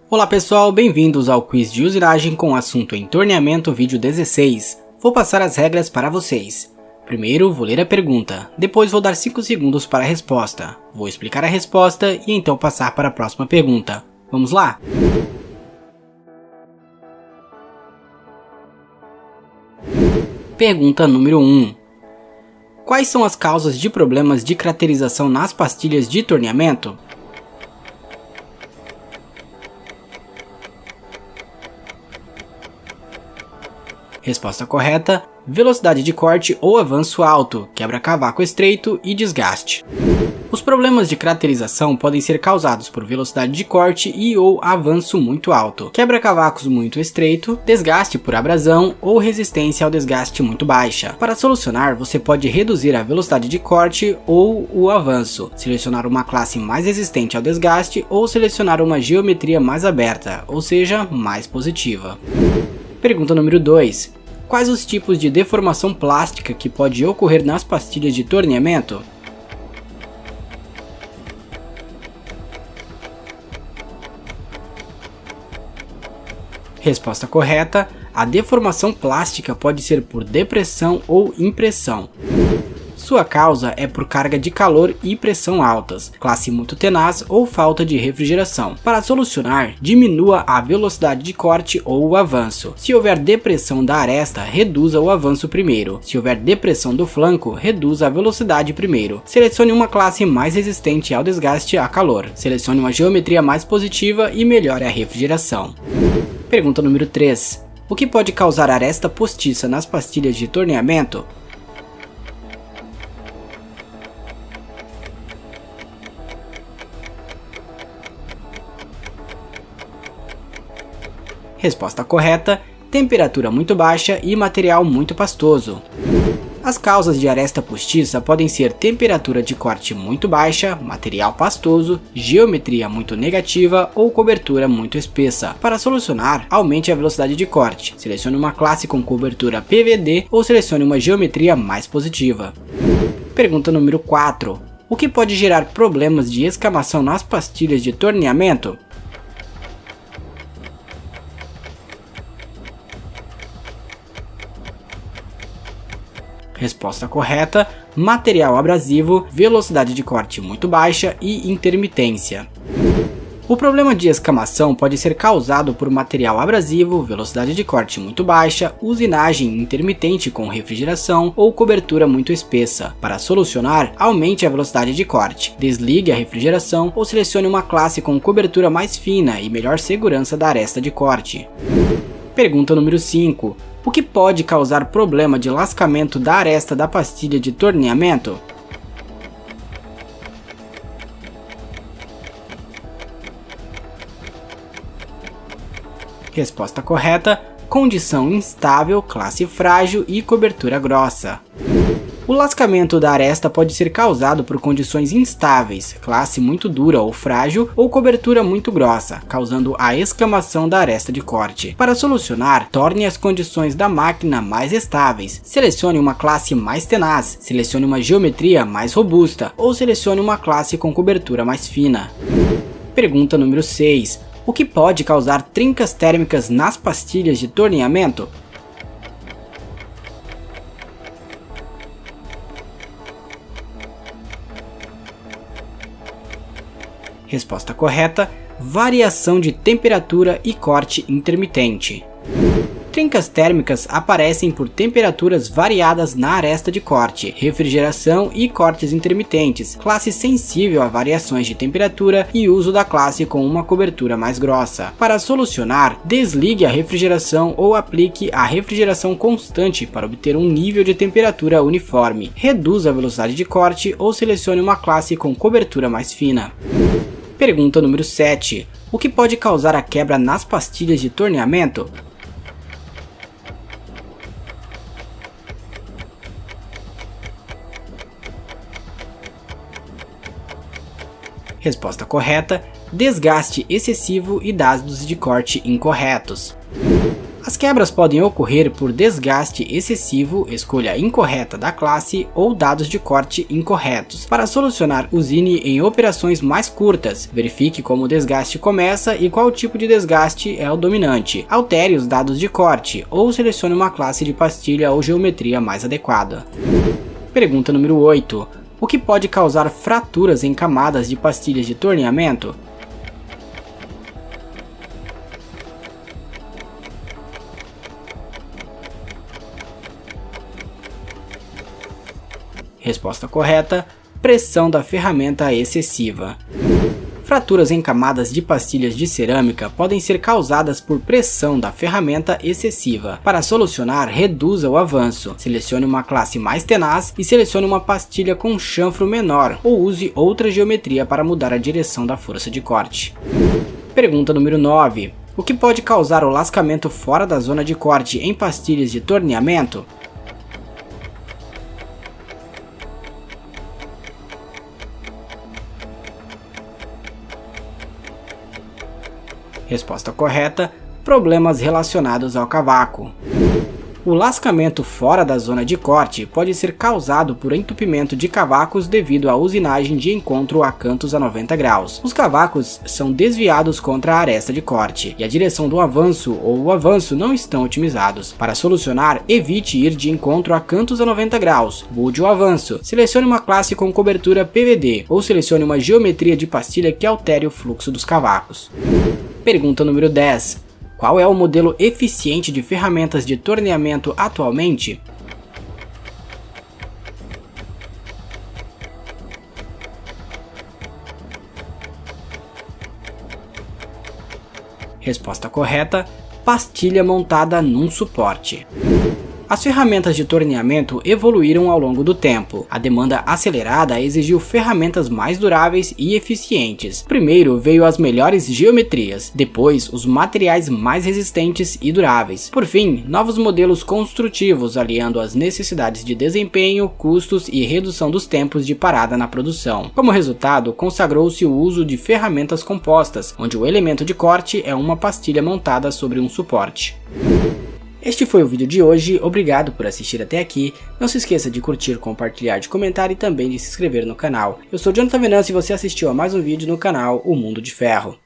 Olá pessoal, bem-vindos ao quiz de usinagem com o assunto entorneamento vídeo 16. Vou passar as regras para vocês. Primeiro vou ler a pergunta, depois vou dar 5 segundos para a resposta. Vou explicar a resposta e então passar para a próxima pergunta. Vamos lá? Pergunta número 1. Quais são as causas de problemas de caracterização nas pastilhas de torneamento? Resposta correta: velocidade de corte ou avanço alto, quebra-cavaco estreito e desgaste. Os problemas de caracterização podem ser causados por velocidade de corte e ou avanço muito alto, quebra-cavacos muito estreito, desgaste por abrasão ou resistência ao desgaste muito baixa. Para solucionar, você pode reduzir a velocidade de corte ou o avanço, selecionar uma classe mais resistente ao desgaste ou selecionar uma geometria mais aberta, ou seja, mais positiva. Pergunta número 2. Quais os tipos de deformação plástica que pode ocorrer nas pastilhas de torneamento? Resposta correta: a deformação plástica pode ser por depressão ou impressão. Sua causa é por carga de calor e pressão altas, classe muito tenaz ou falta de refrigeração. Para solucionar, diminua a velocidade de corte ou o avanço. Se houver depressão da aresta, reduza o avanço primeiro. Se houver depressão do flanco, reduza a velocidade primeiro. Selecione uma classe mais resistente ao desgaste a calor. Selecione uma geometria mais positiva e melhore a refrigeração. Pergunta número 3. O que pode causar aresta postiça nas pastilhas de torneamento? Resposta correta: temperatura muito baixa e material muito pastoso. As causas de aresta postiça podem ser temperatura de corte muito baixa, material pastoso, geometria muito negativa ou cobertura muito espessa. Para solucionar, aumente a velocidade de corte, selecione uma classe com cobertura PVD ou selecione uma geometria mais positiva. Pergunta número 4. O que pode gerar problemas de escamação nas pastilhas de torneamento? Resposta correta: material abrasivo, velocidade de corte muito baixa e intermitência. O problema de escamação pode ser causado por material abrasivo, velocidade de corte muito baixa, usinagem intermitente com refrigeração ou cobertura muito espessa. Para solucionar, aumente a velocidade de corte, desligue a refrigeração ou selecione uma classe com cobertura mais fina e melhor segurança da aresta de corte. Pergunta número 5. O que pode causar problema de lascamento da aresta da pastilha de torneamento? Resposta correta: condição instável, classe frágil e cobertura grossa. O lascamento da aresta pode ser causado por condições instáveis, classe muito dura ou frágil, ou cobertura muito grossa, causando a escamação da aresta de corte. Para solucionar, torne as condições da máquina mais estáveis. Selecione uma classe mais tenaz, selecione uma geometria mais robusta, ou selecione uma classe com cobertura mais fina. Pergunta número 6. O que pode causar trincas térmicas nas pastilhas de torneamento? Resposta correta: variação de temperatura e corte intermitente. Trincas térmicas aparecem por temperaturas variadas na aresta de corte, refrigeração e cortes intermitentes, classe sensível a variações de temperatura e uso da classe com uma cobertura mais grossa. Para solucionar, desligue a refrigeração ou aplique a refrigeração constante para obter um nível de temperatura uniforme. Reduza a velocidade de corte ou selecione uma classe com cobertura mais fina. Pergunta número 7. O que pode causar a quebra nas pastilhas de torneamento? Resposta correta: desgaste excessivo e dados de corte incorretos. As quebras podem ocorrer por desgaste excessivo, escolha incorreta da classe ou dados de corte incorretos. Para solucionar, usine em operações mais curtas. Verifique como o desgaste começa e qual tipo de desgaste é o dominante. Altere os dados de corte ou selecione uma classe de pastilha ou geometria mais adequada. Pergunta número 8. O que pode causar fraturas em camadas de pastilhas de torneamento? Resposta correta: pressão da ferramenta excessiva. Fraturas em camadas de pastilhas de cerâmica podem ser causadas por pressão da ferramenta excessiva. Para solucionar, reduza o avanço. Selecione uma classe mais tenaz e selecione uma pastilha com chanfro menor, ou use outra geometria para mudar a direção da força de corte. Pergunta número 9. O que pode causar o lascamento fora da zona de corte em pastilhas de torneamento? Resposta correta: problemas relacionados ao cavaco. O lascamento fora da zona de corte pode ser causado por entupimento de cavacos devido à usinagem de encontro a cantos a 90 graus. Os cavacos são desviados contra a aresta de corte e a direção do avanço ou o avanço não estão otimizados. Para solucionar, evite ir de encontro a cantos a 90 graus, mude o avanço, selecione uma classe com cobertura PVD ou selecione uma geometria de pastilha que altere o fluxo dos cavacos. Pergunta número 10. Qual é o modelo eficiente de ferramentas de torneamento atualmente? Resposta correta: pastilha montada num suporte. As ferramentas de torneamento evoluíram ao longo do tempo. A demanda acelerada exigiu ferramentas mais duráveis e eficientes. Primeiro veio as melhores geometrias, depois os materiais mais resistentes e duráveis. Por fim, novos modelos construtivos aliando as necessidades de desempenho, custos e redução dos tempos de parada na produção. Como resultado, consagrou-se o uso de ferramentas compostas, onde o elemento de corte é uma pastilha montada sobre um suporte. Este foi o vídeo de hoje, obrigado por assistir até aqui, não se esqueça de curtir, compartilhar, de comentar e também de se inscrever no canal. Eu sou Jonathan Venâncio e você assistiu a mais um vídeo no canal O Mundo de Ferro.